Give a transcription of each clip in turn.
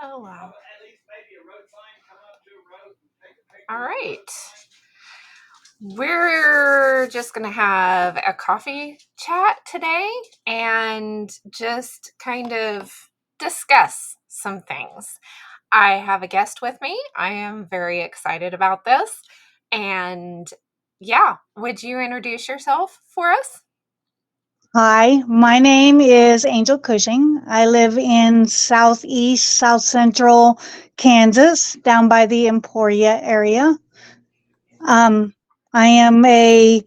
Oh, wow. All right. We're just going to have a coffee chat today and just kind of discuss some things. I have a guest with me. I am very excited about this. And yeah, would you introduce yourself for us? Hi, my name is Angel Cushing. I live in southeast, south central Kansas, down by the Emporia area. Um, I am I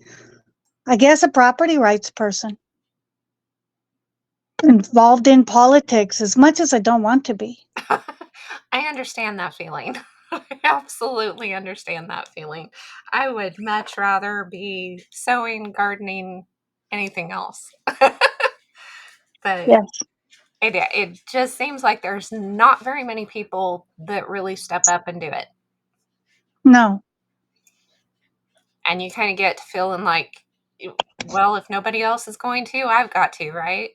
guess, a property rights person involved in politics as much as I don't want to be. I understand that feeling. I absolutely understand that feeling. I would much rather be sewing, gardening, anything else. But Yes. it just seems like there's not very many people that really step up and do it. No. And you kind of get to feeling like, well, if nobody else is going to, I've got to, right?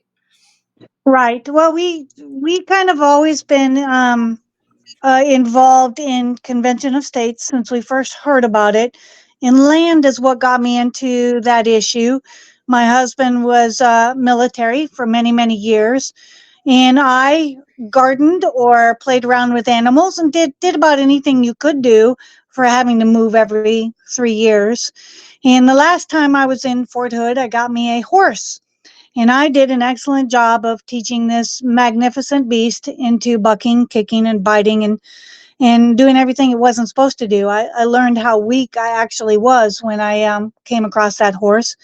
Right. Well, we kind of always been involved in Convention of States since we first heard about it. And land is what got me into that issue. My husband was military for many, many years, and I gardened or played around with animals and did about anything you could do for having to move every 3 years. And the last time I was in Fort Hood, I got me a horse. And I did an excellent job of teaching this magnificent beast into bucking, kicking, and biting, and doing everything it wasn't supposed to do. I learned how weak I actually was when I came across that horse.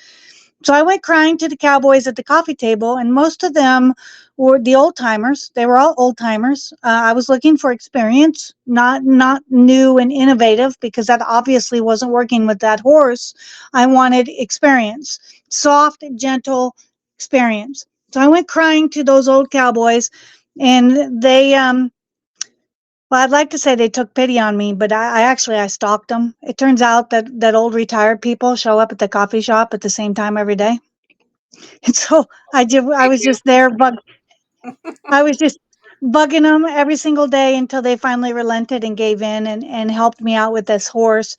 So I went crying to the cowboys at the coffee table, and most of them were the old timers. They were all old timers. I was looking for experience, not new and innovative, because that obviously wasn't working with that horse. I wanted experience, soft, gentle experience. So I went crying to those old cowboys, and well, I'd like to say they took pity on me, but I stalked them. It turns out that old retired people show up at the coffee shop at the same time every day. And so I I was do. just there, I was just bugging them every single day until they finally relented and gave in and helped me out with this horse.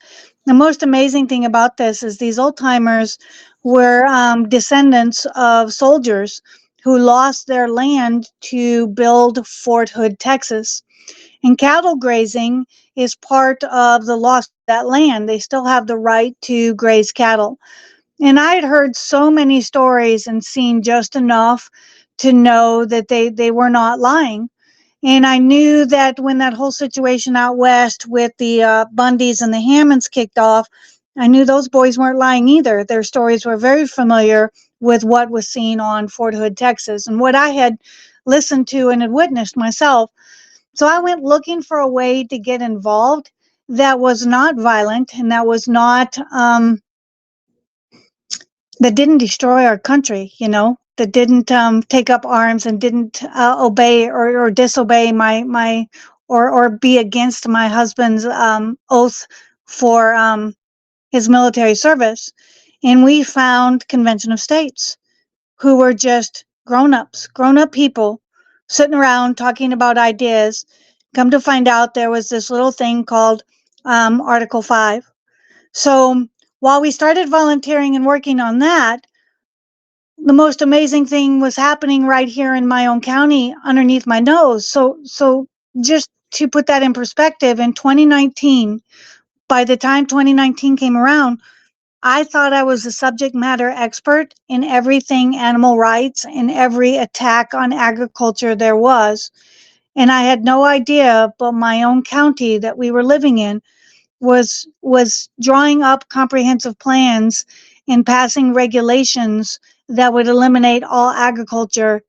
The most amazing thing about this is these old timers were descendants of soldiers who lost their land to build Fort Hood, Texas. And cattle grazing is part of the loss of that land. They still have the right to graze cattle. And I had heard so many stories and seen just enough to know that they were not lying. And I knew that when that whole situation out west with the Bundys and the Hammonds kicked off, I knew those boys weren't lying either. Their stories were very familiar with what was seen on Fort Hood, Texas, and what I had listened to and had witnessed myself. So I went looking for a way to get involved that was not violent and that didn't destroy our country, that didn't take up arms and didn't obey or disobey or be against my husband's oath for his military service. And we found Convention of States who were just grown-ups, grown-up people sitting around talking about ideas. Come to find out, there was this little thing called Article 5. So while we started volunteering and working on that, the most amazing thing was happening right here in my own county underneath my nose. So just to put that in perspective, in 2019, by the time 2019 came around, I thought I was a subject matter expert in everything animal rights and every attack on agriculture there was. And I had no idea, but my own county that we were living in was drawing up comprehensive plans and passing regulations that would eliminate all agriculture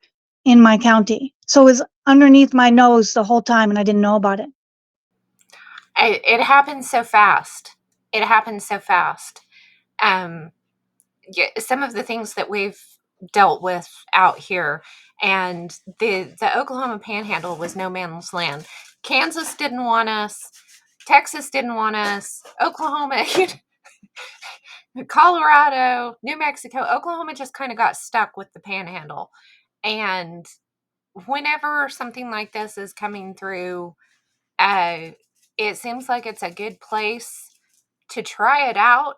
in my county. So it was underneath my nose the whole time, and I didn't know about it. It happens so fast. It happens so fast. Um, yeah, some of the things that we've dealt with out here, and the Oklahoma Panhandle was no man's land. Kansas didn't want us. Texas didn't want us. Oklahoma, Colorado, New Mexico, Oklahoma just kind of got stuck with the Panhandle, and whenever something like this is coming through, uh, it seems like it's a good place to try it out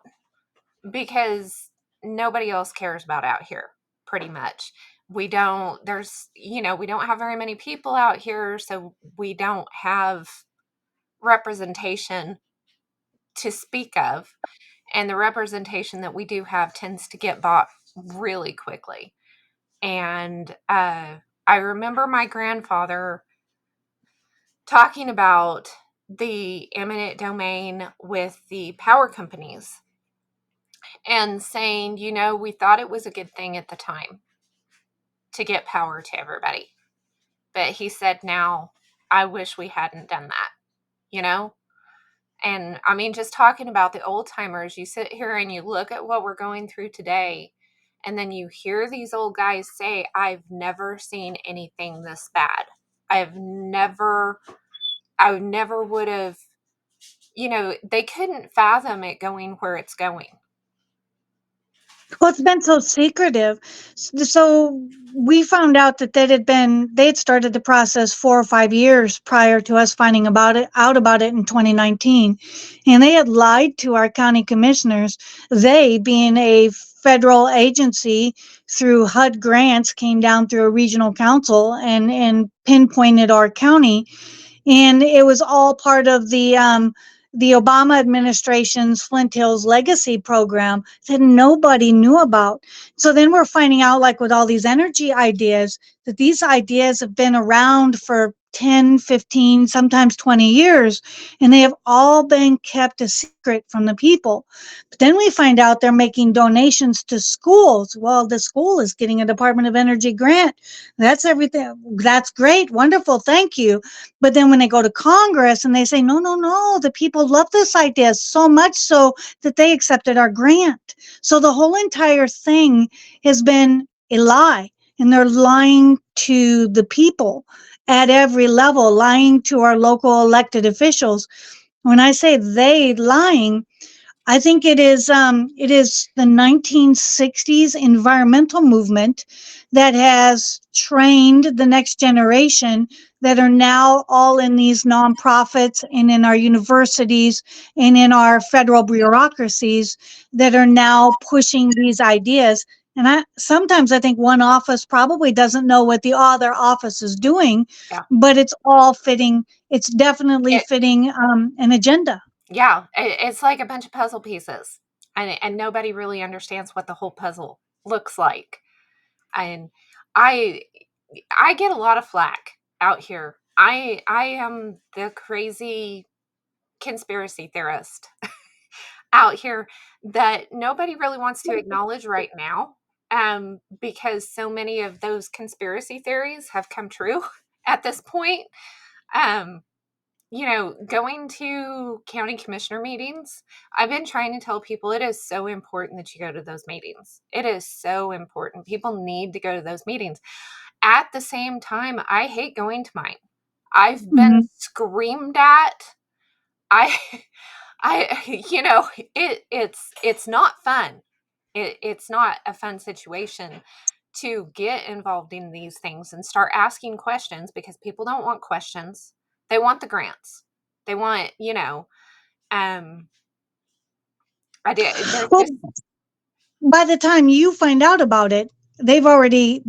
because nobody else cares about out here, pretty much. We don't, there's, we don't have very many people out here, so we don't have representation to speak of. And the representation that we do have tends to get bought really quickly. And I remember my grandfather talking about the eminent domain with the power companies and saying, we thought it was a good thing at the time to get power to everybody. But he said, now, I wish we hadn't done that, you know? And I mean, just talking about the old timers, you sit here and you look at what we're going through today, and then you hear these old guys say, I've never seen anything this bad. I never would have, they couldn't fathom it going where it's going. Well, it's been so secretive. So we found out that they had started the process 4 or 5 years prior to us finding out about it in 2019. And they had lied to our county commissioners. They, being a federal agency through HUD grants, came down through a regional council and pinpointed our county, and it was all part of the Obama administration's Flint Hills Legacy program that nobody knew about. So then we're finding out, like with all these energy ideas, that these ideas have been around for 10, 15, sometimes 20 years, and they have all been kept a secret from the people. But then we find out they're making donations to schools. Well, the school is getting a Department of Energy grant. That's everything. That's great. Wonderful. Thank you. But then when they go to Congress and they say, no, no, no, the people love this idea so much so that they accepted our grant. So the whole entire thing has been a lie. And they're lying to the people at every level, lying to our local elected officials. When I say they lying, I think it is the 1960s environmental movement that has trained the next generation that are now all in these nonprofits and in our universities and in our federal bureaucracies that are now pushing these ideas. And sometimes I think one office probably doesn't know what the other office is doing, Yeah. but it's all fitting. It's definitely It, fitting an agenda. yeah. It's like a bunch of puzzle pieces, and nobody really understands what the whole puzzle looks like. And I, I get a lot of flack out here. I am the crazy conspiracy theorist out here that nobody really wants to acknowledge right now, because so many of those conspiracy theories have come true at this point. Um, going to county commissioner meetings, I've been trying to tell people it is so important that you go to those meetings. It is so important. People need to go to those meetings. At the same time, I hate going to mine. I've been Mhm. screamed at. I it's not fun. It's not a fun situation to get involved in these things and start asking questions, because people don't want questions. They want the grants. They want, um I did there's Well, just by the time you find out about it, they've already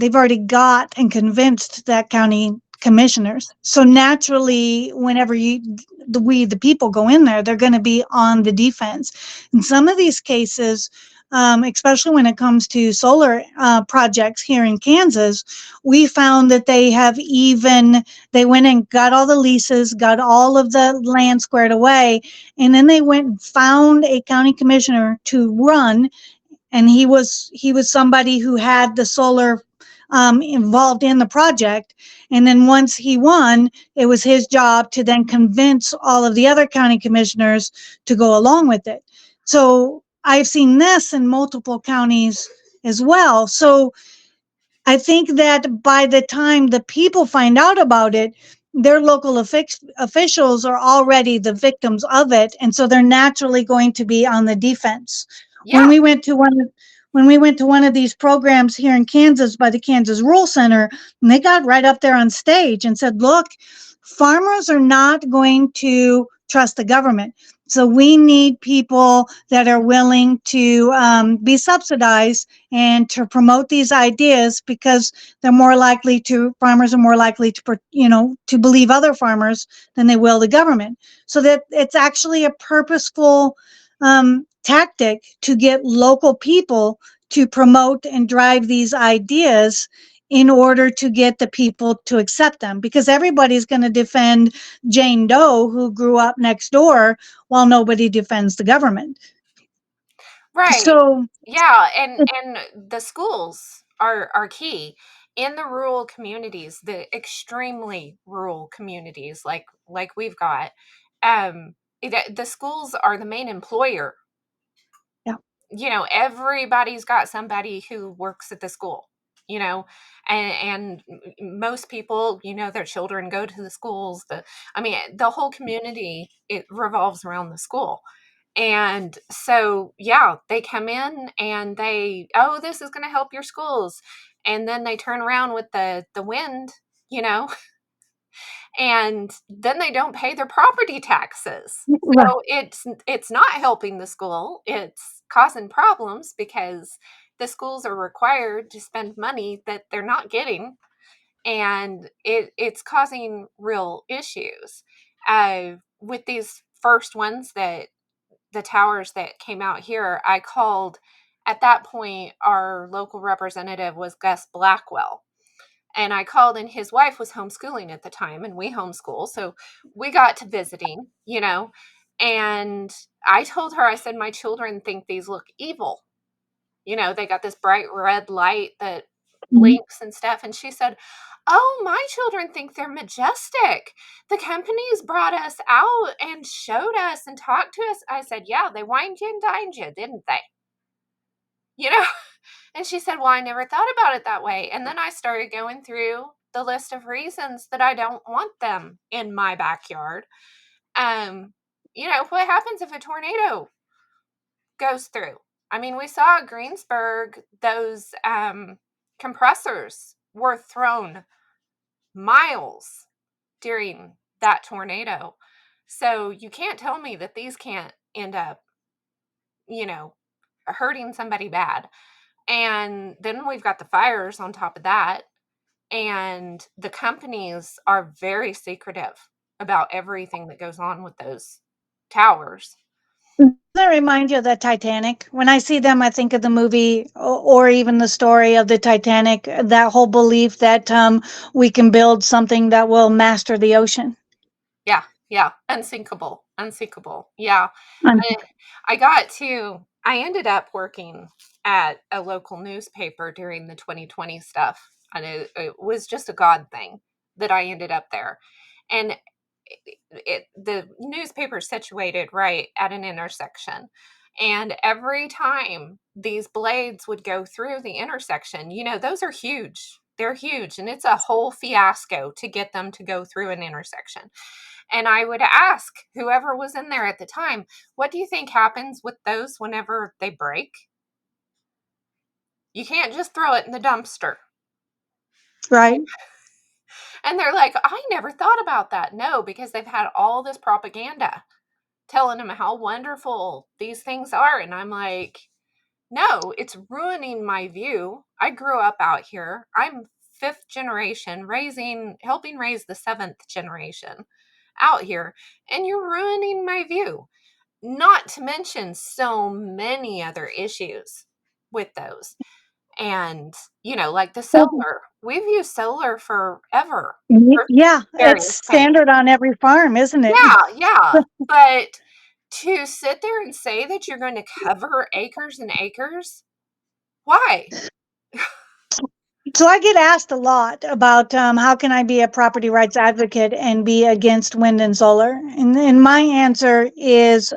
got and convinced that county commissioners. So naturally, whenever the people go in there, they're going to be on the defense. In some of these cases, especially when it comes to solar projects here in Kansas, we found that they went and got all the leases, got all of the land squared away, and then they went and found a county commissioner to run, and he was somebody who had the solar involved in the project. And then once he won, it was his job to then convince all of the other county commissioners to go along with it. So I've seen this in multiple counties as well. So I think that by the time the people find out about it, their local officials are already the victims of it, and so they're naturally going to be on the defense. When yeah, we went to one, when we went to one of these programs here in Kansas by the Kansas Rural Center, and they got right up there on stage and said, look, farmers are not going to trust the government. So we need people that are willing to be subsidized and to promote these ideas, because farmers are more likely to, to believe other farmers than they will the government. So that it's actually a purposeful tactic to get local people to promote and drive these ideas in order to get the people to accept them, because everybody's going to defend Jane Doe who grew up next door while nobody defends the government. Right. So Yeah, and the schools are key in the rural communities, the extremely rural communities like we've got. The schools are the main employer. yeah. Everybody's got somebody who works at the school, you know, and most people, their children go to the schools. The whole community, it revolves around the school. And so, yeah, they come in and oh, this is going to help your schools. And then they turn around with the wind, you know, and then they don't pay their property taxes. Right. So it's not helping the school. It's causing problems because the schools are required to spend money that they're not getting, and it's causing real issues. With these first ones, that the towers that came out here, I called. At that point, our local representative was Gus Blackwell, and I called, and his wife was homeschooling at the time, and we homeschool. So we got to visiting, and I told her, I said, my children think these look evil. They got this bright red light that Mhm. blinks and stuff. And she said, oh, my children think they're majestic. The companies brought us out and showed us and talked to us. I said, yeah, they wined you and dined you, didn't they? You know? And she said, well, I never thought about it that way. And then I started going through the list of reasons that I don't want them in my backyard. Um, what happens if a tornado goes through? We saw at Greensburg, those compressors were thrown miles during that tornado. So you can't tell me that these can't end up, you know, hurting somebody bad. And then we've got the fires on top of that. And the companies are very secretive about everything that goes on with those towers. Does that remind you of the Titanic? When I see them, I think of the movie, or even the story of the Titanic, that whole belief that we can build something that will master the ocean. Yeah, yeah, unsinkable, unsinkable. Yeah. Um, I, I ended up working at a local newspaper during the 2020 stuff. And it was just a God thing that I ended up there. And the newspaper is situated right at an intersection. And every time these blades would go through the intersection, those are huge. They're huge. And it's a whole fiasco to get them to go through an intersection. And I would ask whoever was in there at the time, what do you think happens with those whenever they break? You can't just throw it in the dumpster. right. And they're like, I never thought about that. No, because they've had all this propaganda telling them how wonderful these things are. And I'm like, no, it's ruining my view. I grew up out here. I'm fifth generation helping raise the seventh generation out here. And you're ruining my view. Not to mention so many other issues with those. And, like the solar, we've used solar forever for Yeah, it's various things. standard on every farm, isn't it? Yeah, yeah. But to sit there and say that you're going to cover acres and acres, why? So I get asked a lot about how can I be a property rights advocate and be against wind and solar, and my answer is,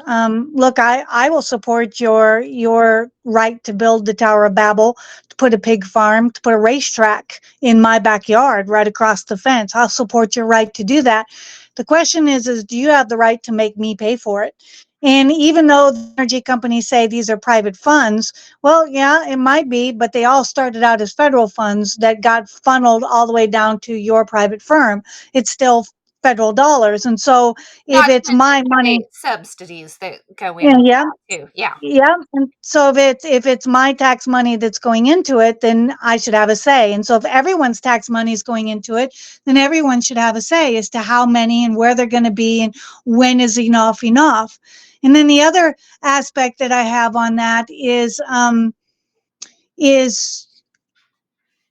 look, I will support your right to build the Tower of Babel, to put a pig farm, to put a racetrack in my backyard right across the fence. I'll support your right to do that. The question is do you have the right to make me pay for it? And even though the energy companies say these are private funds, well, yeah, it might be, but they all started out as federal funds that got funneled all the way down to your private firm. It's still federal dollars. And so if Not to it's mention my money, state subsidies that go yeah, in with yeah, that too. Yeah. yeah. And so if it's my tax money that's going into it, then I should have a say. And so if everyone's tax money is going into it, then everyone should have a say as to how many and where they're going to be and when is enough enough. And then the other aspect that I have on that is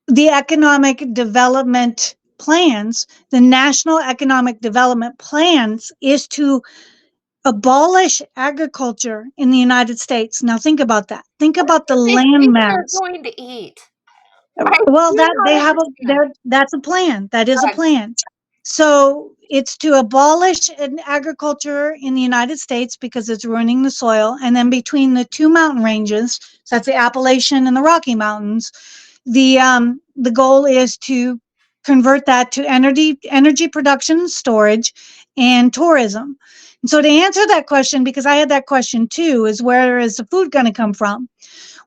the economic development plans. The national economic development plans is to abolish agriculture in the United States. Now think about that. Think What about the do they land think they're mass. going to eat? I Well, do that they not have a understand. there that's a plan. That is a Uh, plan. So it's to abolish agriculture in the United States because it's ruining the soil. And then between the two mountain ranges, so that's the Appalachian and the Rocky Mountains, the goal is to convert that to energy production and storage and tourism. And so to answer that question, because I had that question too, is where is the food going to come from?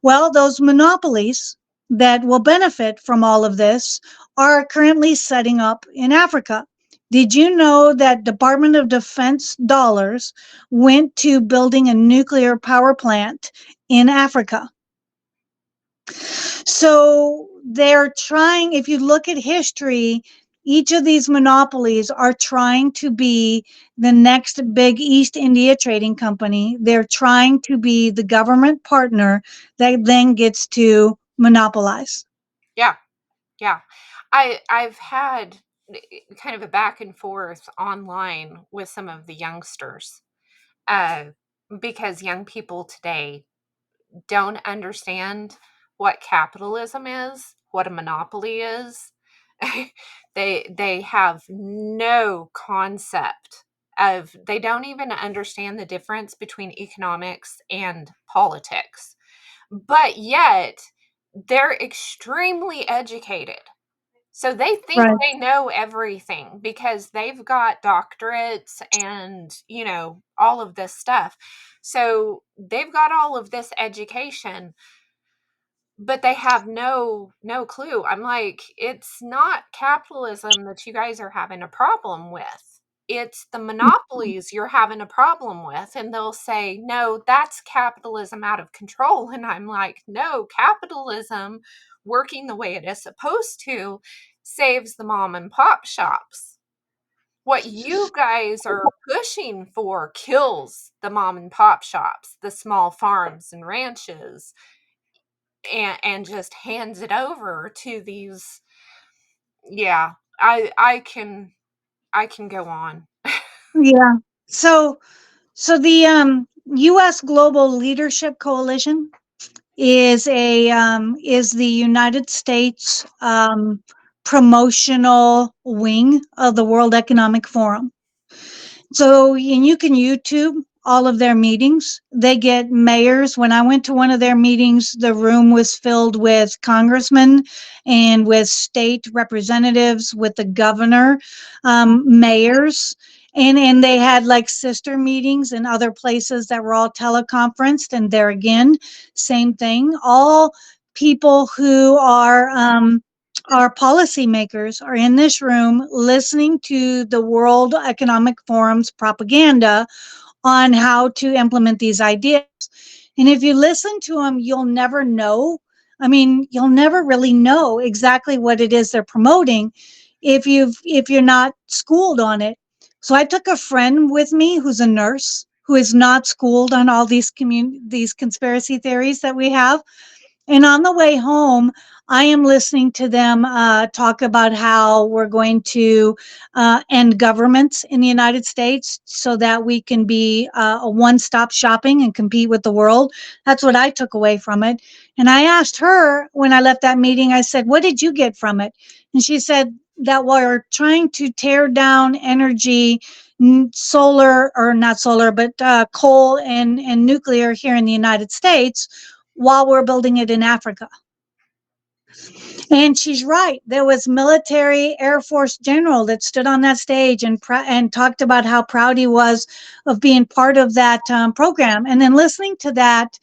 Well, those monopolies that will benefit from all of this are currently setting up in Africa. Did you know that Department of Defense dollars went to building a nuclear power plant in Africa? So they're trying, if you look at history, each of these monopolies are trying to be the next big East India Trading Company. They're trying to be the government partner that then gets to monopolize. yeah, yeah. I've had kind of a back and forth online with some of the youngsters, uh, because young people today don't understand what capitalism is, what a monopoly is. They have no concept of, they don't even understand the difference between economics and politics. But yet they're extremely educated. So they think Right. they know everything because they've got doctorates and, all of this stuff. So they've got all of this education, but they have no clue. I'm like, it's not capitalism that you guys are having a problem with. It's the monopolies you're having a problem with. And they'll say, no, that's capitalism out of control. And I'm like, no, capitalism working the way it is supposed to saves the mom and pop shops. What you guys are pushing for kills the mom and pop shops, the small farms and ranches, and just hands it over to these. Yeah, I can go on. Yeah. So the US Global Leadership Coalition is the United States promotional wing of the World Economic Forum. So, and you can YouTube all of their meetings. They get mayors. When I went to one of their meetings, the room was filled with congressmen and with state representatives, with the governor, mayors. And they had like sister meetings in other places that were all teleconferenced. And there again, same thing. All people who our policymakers are in this room listening to the World Economic Forum's propaganda on how to implement these ideas. And if you listen to them, you'll never know. I mean, you'll never really know exactly what it is they're promoting if you're not schooled on it. So I took a friend with me who's a nurse who is not schooled on all these conspiracy theories that we have, and on the way home, I am listening to them talk about how we're going to end governments in the United States so that we can be a one stop shopping and compete with the world. That's what I took away from it. And I asked her when I left that meeting, I said, what did you get from it? And she said that we're trying to tear down energy, solar, or not solar, but coal and nuclear here in the United States while we're building it in Africa. And she's right. There was military Air Force general that stood on that stage and talked about how proud he was of being part of that program. And then listening to that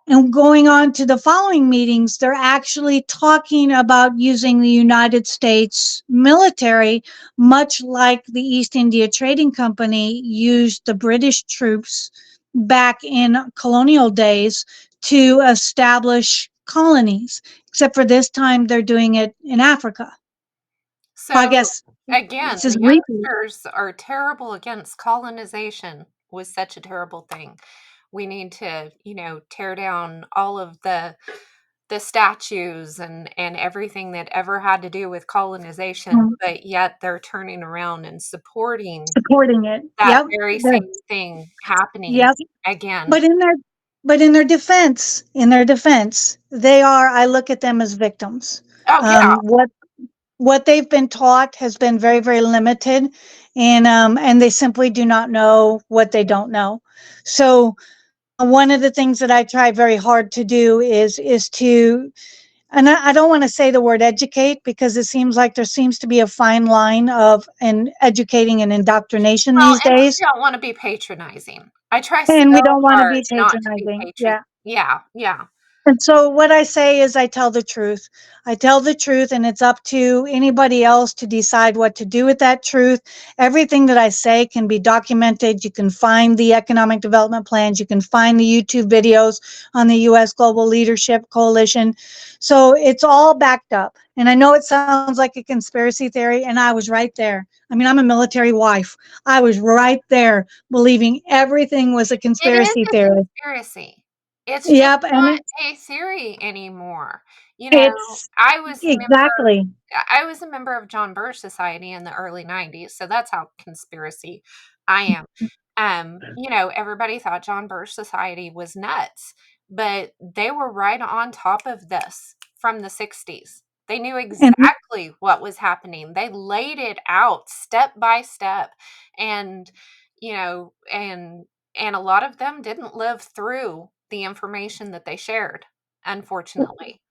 and going on to the following meetings, they're actually talking about using the United States military, much like the East India Trading Company used the British troops back in colonial days to establish colonies, except for this time they're doing it in Africa. Well, I So guess again, it's just the repeat. youngsters are terrible against colonization was such a terrible thing. We need to, tear down all of the statues and everything that ever had to do with colonization, Mm, but yet they're turning around and supporting supporting it. that Yep. very same thing happening Yep. again. But in their defense, they are. I look at them as victims. Oh, yeah. What they've been taught has been very, very limited, and they simply do not know what they don't know. So one of the things that I try very hard to do is to, and I don't want to say the word educate, because it seems like there seems to be a fine line of in educating and indoctrination Well, these and days, I don't wanna be patronizing. I try so and we don't want to hard be not to be patronizing. patron. Yeah. Yeah, yeah. And so what I say is I tell the truth. I tell the truth, and it's up to anybody else to decide what to do with that truth. Everything that I say can be documented. You can find the economic development plans. You can find the YouTube videos on the US Global Leadership Coalition. So it's all backed up. And I know it sounds like a conspiracy theory, and I was right there. I mean, I'm a military wife. I was right there believing everything was a It is conspiracy a theory. conspiracy. It's just Yep. And not a theory anymore. it's I was a member exactly. I was a member of John Birch Society in the early '90s, so that's how conspiracy I am. Everybody thought John Birch Society was nuts, but they were right on top of this from the '60s. They knew And exactly what was happening. They laid it out step by step, and you know, and a lot of them didn't live through the information that they shared, unfortunately.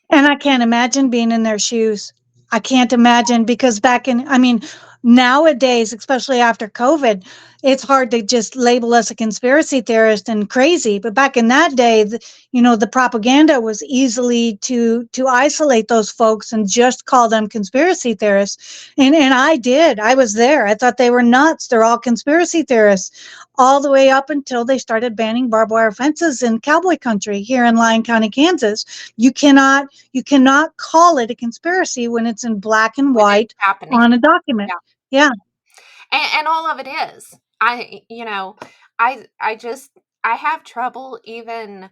and I can't imagine being in their shoes. I can't imagine, because I mean, nowadays, especially after COVID, it's hard to just label us a conspiracy theorist and crazy. But back in that day, the propaganda was easily to isolate those folks and just call them conspiracy theorists. And I did. I was there. I thought they were nuts. They're all conspiracy theorists, all the way up until they started banning barbed wire fences in cowboy country here in Lyon County, Kansas. You cannot call it a conspiracy when it's in black and When it's white happening. on a document. Yeah. Yeah. And all of it is. I just I have trouble even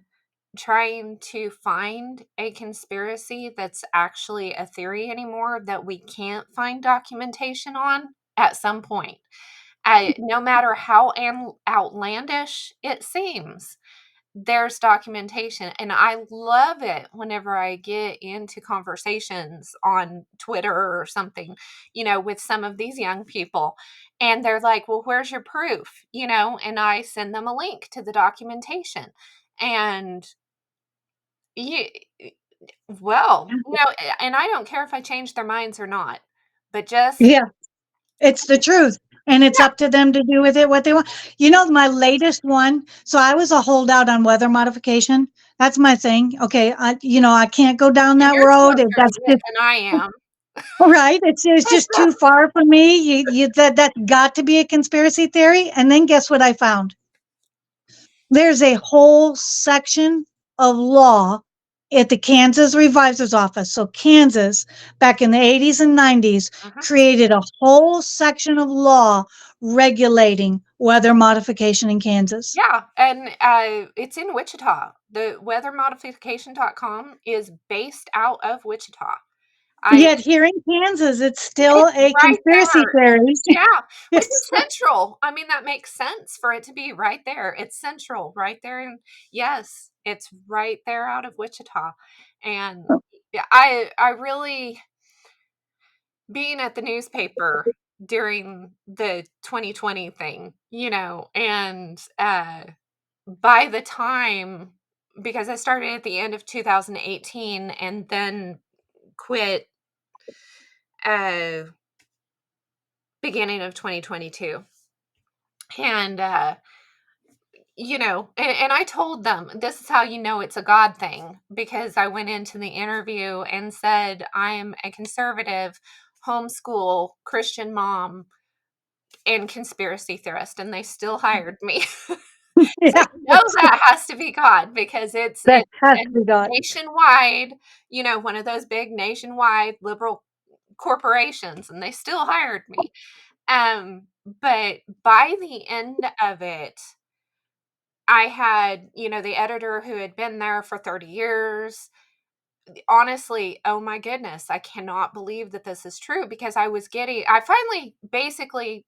trying to find a conspiracy that's actually a theory anymore that we can't find documentation on at some point. No matter how outlandish it seems, there's documentation, and I love it whenever I get into conversations on Twitter or something, with some of these young people, and they're like, "Well, where's your proof?" And I send them a link to the documentation. And you and I don't care if I change their minds or not, but just Yeah. It's the truth. And it's yeah, up to them to do with it what they want. My latest one. So I was a holdout on weather modification. That's my thing. Okay. I can't go down and that you're road. closer to That's it just than I am. right. It's just too far for me. That's got to be a conspiracy theory. And then guess what I found? There's a whole section of law at the Kansas Revisor's Office. So Kansas, back in the 80s and 90s, Mhm. created a whole section of law regulating weather modification in Kansas. Yeah, and, it's in Wichita. The weathermodification.com is based out of Wichita. I Yet here in Kansas, it's still It's a right conspiracy there. theory. Yeah, which Yes. is central. I mean, that makes sense for it to be right there. It's central right there, and yes, it's right there out of Wichita. And yeah, I really being at the newspaper during the 2020 thing, and by the time because I started at the end of 2018 and then quit uh beginning of 2022. And and I told them, this is how you know it's a God thing, because I went into the interview and said, I'm a conservative homeschool Christian mom and conspiracy theorist, and they still hired me. So Yeah, that has to be God, because that it's has a to be God. nationwide, one of those big nationwide liberal corporations, and they still hired me. But by the end of it, I had, the editor who had been there for 30 years. Honestly, oh my goodness, I cannot believe that this is true, because I finally, basically,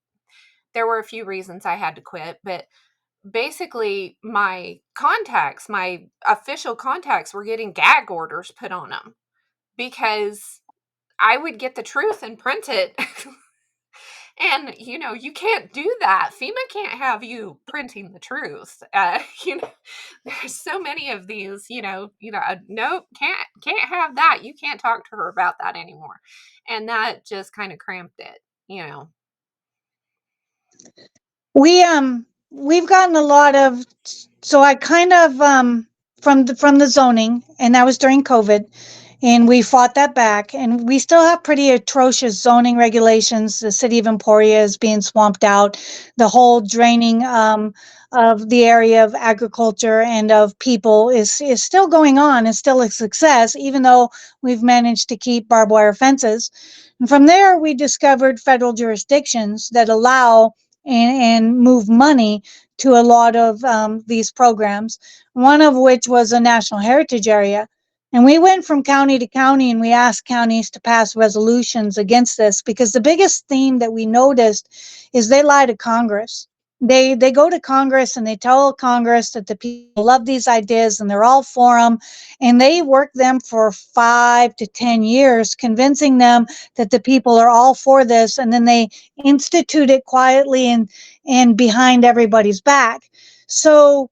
there were a few reasons I had to quit, but basically my official contacts were getting gag orders put on them, because I would get the truth and print it. And, you can't do that. FEMA can't have you printing the truth. There's so many of these, nope, can't have that. You can't talk to her about that anymore. And that just kind of cramped it, you know. We've gotten a lot of, so I kind of from the zoning, and that was during COVID, and we fought that back, and we still have pretty atrocious zoning regulations. The city of Emporia is being swamped out. The whole draining of the area of agriculture and of people is still going on. It's still a success, even though we've managed to keep barbed wire fences. And from there, we discovered federal jurisdictions that allow and move money to a lot of these programs, one of which was a national heritage area. And we went from county to county and we asked counties to pass resolutions against this, because the biggest theme that we noticed is they lie to Congress. They go to Congress and they tell Congress that the people love these ideas and they're all for them, and they work them for 5 to 10 years, convincing them that the people are all for this, and then they institute it quietly and behind everybody's back. So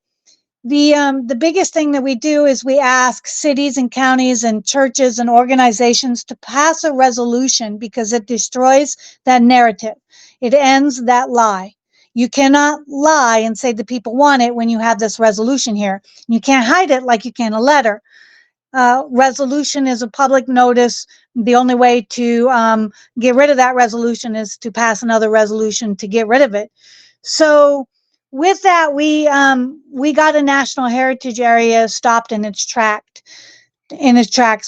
the biggest thing that we do is we ask cities and counties and churches and organizations to pass a resolution, because it destroys that narrative. It ends that lie. You cannot lie and say the people want it when you have this resolution here. You can't hide it like you can a letter. Resolution is a public notice. The only way to get rid of that resolution is to pass another resolution to get rid of it. So with that, we got a national heritage area stopped in its tracks.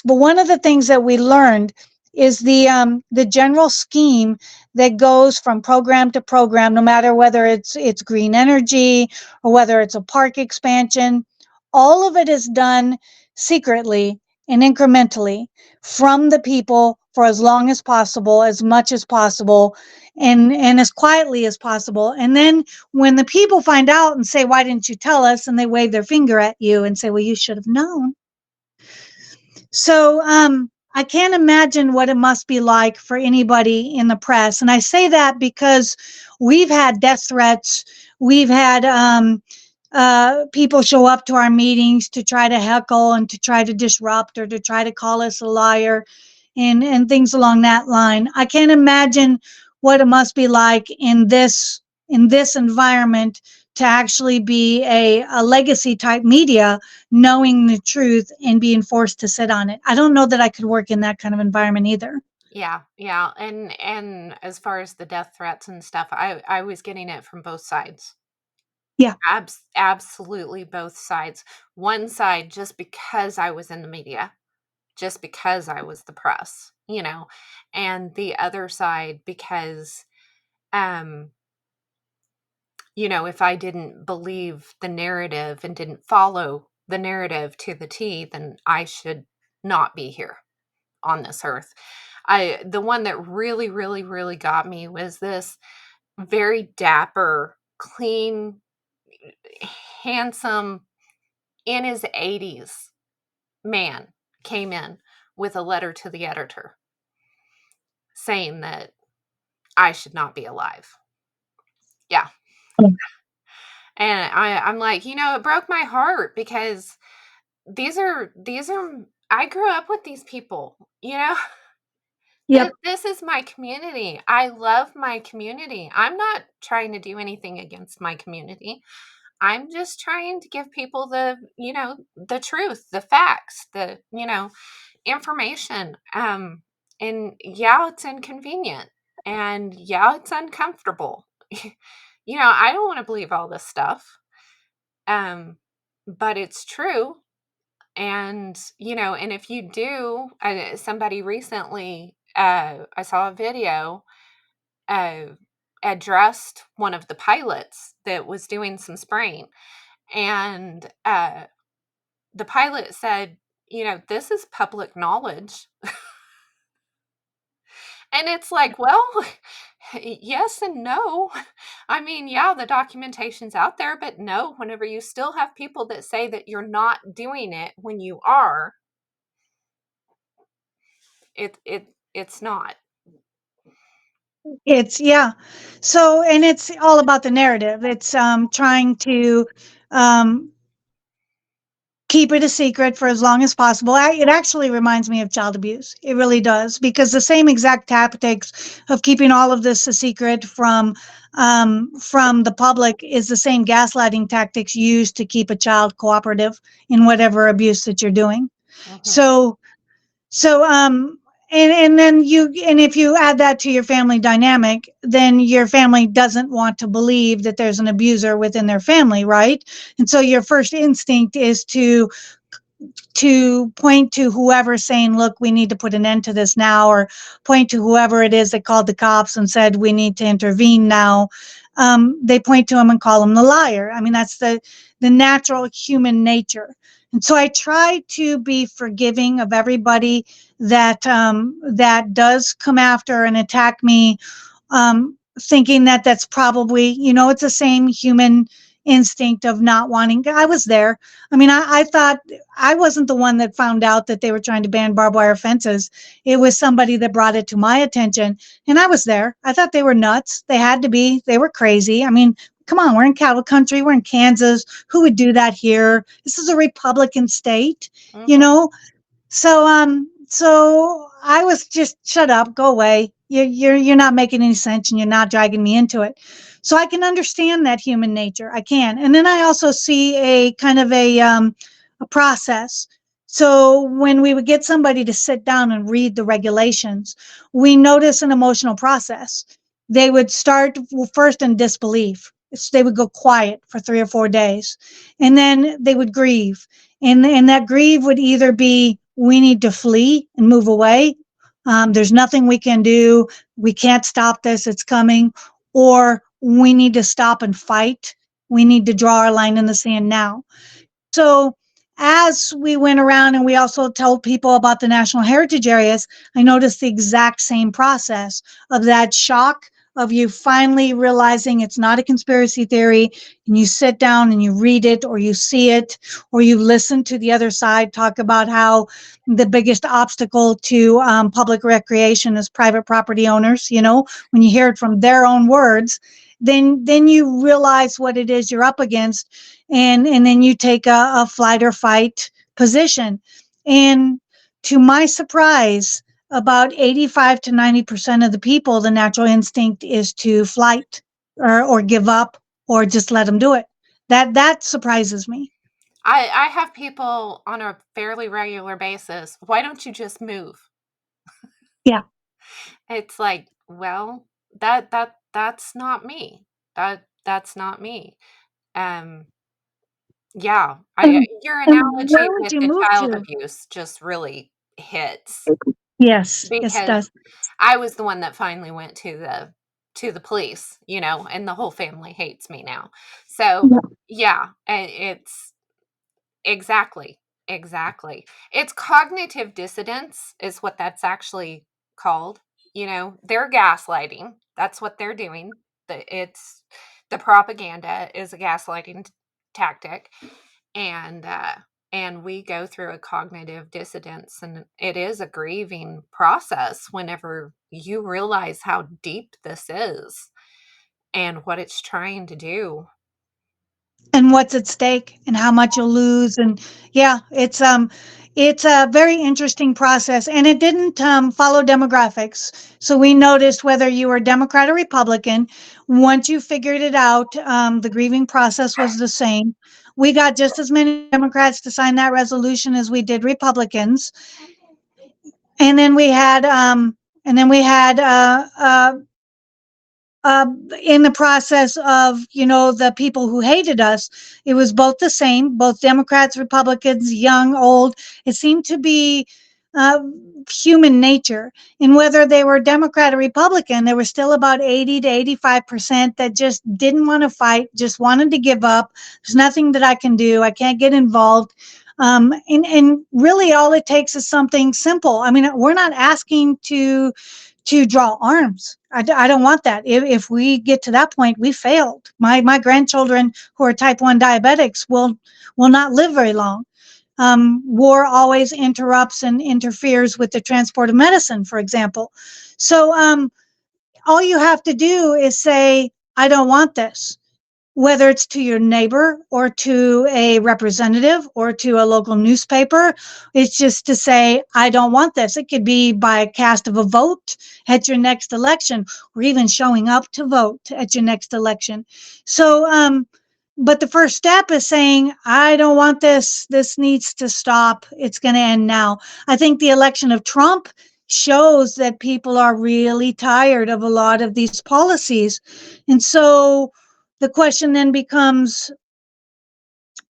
But one of the things that we learned is the general scheme that goes from program to program, no matter whether it's green energy or whether it's a park expansion. All of it is done secretly and incrementally from the people for as long as possible, as much as possible, and as quietly as possible. And then when the people find out and say, "Why didn't you tell us?" and they wave their finger at you and say, "Well, you should have known." So I can't imagine what it must be like for anybody in the press. And I say that because we've had death threats. We've had people show up to our meetings to try to heckle and to try to disrupt or to try to call us a liar and things along that line. I can't imagine what it must be like in this environment to actually be a legacy type media, knowing the truth and being forced to sit on it. I don't know that I could work in that kind of environment either. Yeah, yeah. And as far as the death threats and stuff, I was getting it from both sides. Yeah. Absolutely both sides. One side, just because I was in the media, just because I was the press, and the other side because, um, if I didn't believe the narrative and didn't follow the narrative to the T, then I should not be here on this earth. The one that really, really, really got me was this very dapper, clean, handsome, in his 80s man came in with a letter to the editor saying that I should not be alive. Yeah. And I'm like, it broke my heart, because these are I grew up with these people, you know? Yep. This is my community. I love my community. I'm not trying to do anything against my community. I'm just trying to give people the truth, the facts, information. And yeah, it's inconvenient. And yeah, it's uncomfortable. I don't want to believe all this stuff. Um, but it's true. And if you do, somebody recently, I saw a video, uh, addressed one of the pilots that was doing some spraying. And the pilot said, this is public knowledge. And it's like, well, yes and no. I mean, yeah, the documentation's out there, but no, whenever you still have people that say that you're not doing it when you are, it's not. It's yeah. So, and it's all about the narrative. It's trying to um keep it a secret for as long as possible. It actually reminds me of child abuse. It really does, because the same exact tactics of keeping all of this a secret from the public is the same gaslighting tactics used to keep a child cooperative in whatever abuse that you're doing. Mhm. So so and then and if you add that to your family dynamic, then your family doesn't want to believe that there's an abuser within their family, right? And so your first instinct is to point to whoever's saying, look, we need to put an end to this now, or point to whoever it is that called the cops and said, we need to intervene now. They point to him and call him the liar. I mean, that's the natural human nature. And so I try to be forgiving of everybody that does come after and attack me, thinking that that's probably, it's the same human instinct of not wanting. I was there. I mean, I thought I wasn't the one that found out that they were trying to ban barbed wire fences. It was somebody that brought it to my attention, and I was there. I thought they were nuts. They had to be. They were crazy. I mean, come on, we're in cattle country. We're in Kansas. Who would do that here? This is a Republican state, you Mhm. know? So I was just shut up, go away. You're not making any sense, and you're not dragging me into it. So I can understand that human nature. I can, and then I also see a kind of a process. So when we would get somebody to sit down and read the regulations, we notice an emotional process. They would start first in disbelief. They would go quiet for 3 or 4 days, and then they would grieve, and that grieve would either be, we need to flee and move away. There's nothing we can do. We can't stop this. It's coming. Or we need to stop and fight. We need to draw our line in the sand now. So as we went around and we also told people about the national heritage areas, I noticed the exact same process of that shock of you finally realizing it's not a conspiracy theory, and you sit down and you read it, or you see it, or you listen to the other side talk about how the biggest obstacle to public recreation is private property owners. When you hear it from their own words, then you realize what it is you're up against, and then you take a flight or fight position. And to my surprise, about 85 to 90% of the people, the natural instinct is to flight, or give up, or just let them do it. That surprises me. I have people on a fairly regular basis. Why don't you just move? Yeah. It's like, well, that's not me. That's not me. Um, yeah, And, your and analogy where would with you the move child to? abuse just really hits, Yes, yes, it because does. I was the one that finally went to the police, and the whole family hates me now. So, Yeah. yeah, it's exactly, exactly. It's cognitive dissonance is what that's actually called. They're gaslighting. That's what they're doing. The propaganda is a gaslighting tactic, and we go through a cognitive dissonance, and it is a grieving process whenever you realize how deep this is and what it's trying to do. and what's at stake and how much you'll lose. And yeah, it's a very interesting process, and it didn't follow demographics. So we noticed whether you were Democrat or Republican. Once you figured it out, the grieving process was the same. We got just as many Democrats to sign that resolution as we did Republicans. And then we had uh, in the process of, the people who hated us, it was both the same, both Democrats, Republicans, young, old. It seemed to be uh, human nature. And whether they were Democrat or Republican, there was still about 80 to 85% that just didn't want to fight, just wanted to give up. There's nothing that I can do. I can't get involved. And really, all it takes is something simple. I mean, we're not asking to draw arms. I don't want that. If we get to that point, we failed. My grandchildren who are type 1 diabetics will not live very long. War always interrupts and interferes with the transport of medicine, for example. So all you have to do is say, I don't want this, whether it's to your neighbor or to a representative or to a local newspaper. It's just to say, I don't want this. It could be by a cast of a vote at your next election, or even showing up to vote at your next election. So, but the first step is saying, I don't want this. This needs to stop. It's going to end now. I think the election of Trump shows that people are really tired of a lot of these policies. And so, the question then becomes,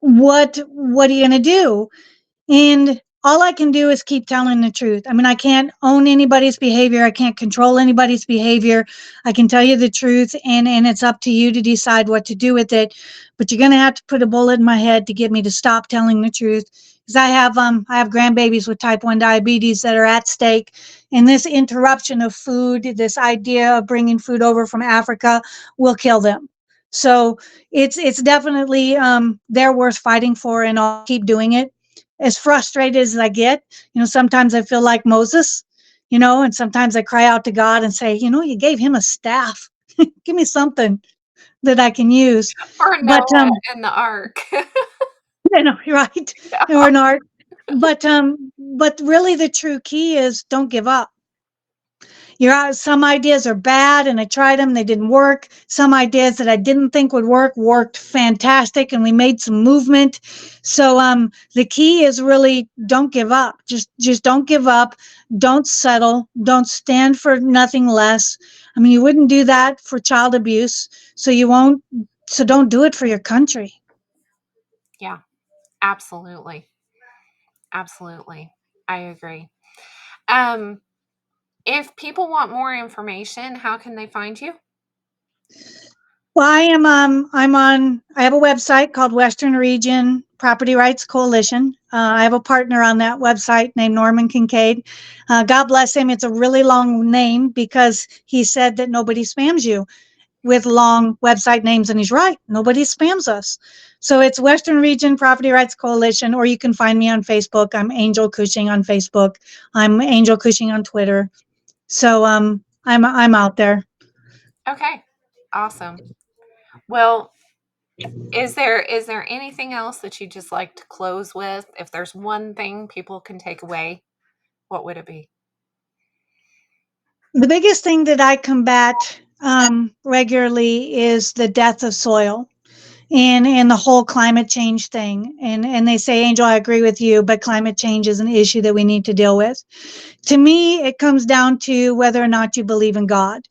what are you going to do? And all I can do is keep telling the truth. I mean, I can't own anybody's behavior. I can't control anybody's behavior. I can tell you the truth, and it's up to you to decide what to do with it. But you're going to have to put a bullet in my head to get me to stop telling the truth, because I have grandbabies with type 1 diabetes that are at stake. And this interruption of food, this idea of bringing food over from Africa, will kill them. So it's definitely they're worth fighting for, and I'll keep doing it. As frustrated as I get, sometimes I feel like Moses, and sometimes I cry out to God and say, you gave him a staff. Give me something that I can use. Or But Noah in the ark. you're right. Yeah. Or an art. But really the true key is don't give up. Some ideas are bad and I tried them, they didn't work. Some ideas that I didn't think would work worked fantastic, and we made some movement. So the key is really don't give up. Just don't give up. Don't settle. Don't stand for nothing less. I mean, you wouldn't do that for child abuse, so you won't so don't do it for your country. Yeah, absolutely. Absolutely. I agree. Um, if people want more information, how can they find you? Well, I have a website called Western Region Property Rights Coalition. I have a partner on that website named Norman Kincaid. God bless him. It's a really long name because he said that nobody spams you with long website names, and he's right. Nobody spams us. So it's Western Region Property Rights Coalition, or you can find me on Facebook. I'm Angel Cushing on Facebook. I'm Angel Cushing on Twitter. So I'm out there. Okay. Awesome. Well, is there anything else that you just like to close with? If there's one thing people can take away, what would it be? The biggest thing that I combat regularly is the death of soil and the whole climate change thing. And they say, Angel, I agree with you, but climate change is an issue that we need to deal with. To me, it comes down to whether or not you believe in God.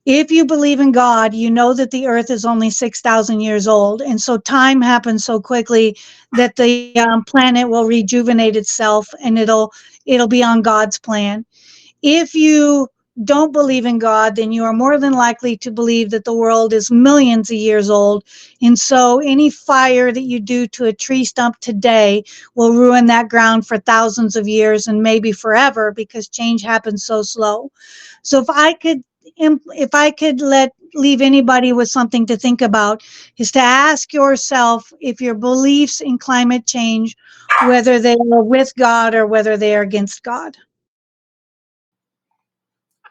If you believe in God, you know that the earth is only 6,000 years old. And so time happens so quickly that the planet will rejuvenate itself, and it'll be on God's plan. If you don't believe in God, then you are more than likely to believe that the world is millions of years old. And so any fire that you do to a tree stump today will ruin that ground for thousands of years and maybe forever, because change happens so slow. So if I could leave anybody with something to think about, is to ask yourself if your beliefs in climate change, whether they are with God or whether they are against God.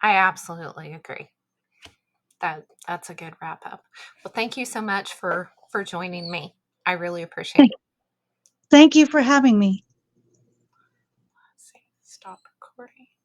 I absolutely agree. That's a good wrap up. Well, thank you so much for joining me. I really appreciate Thank, it. thank you for having me.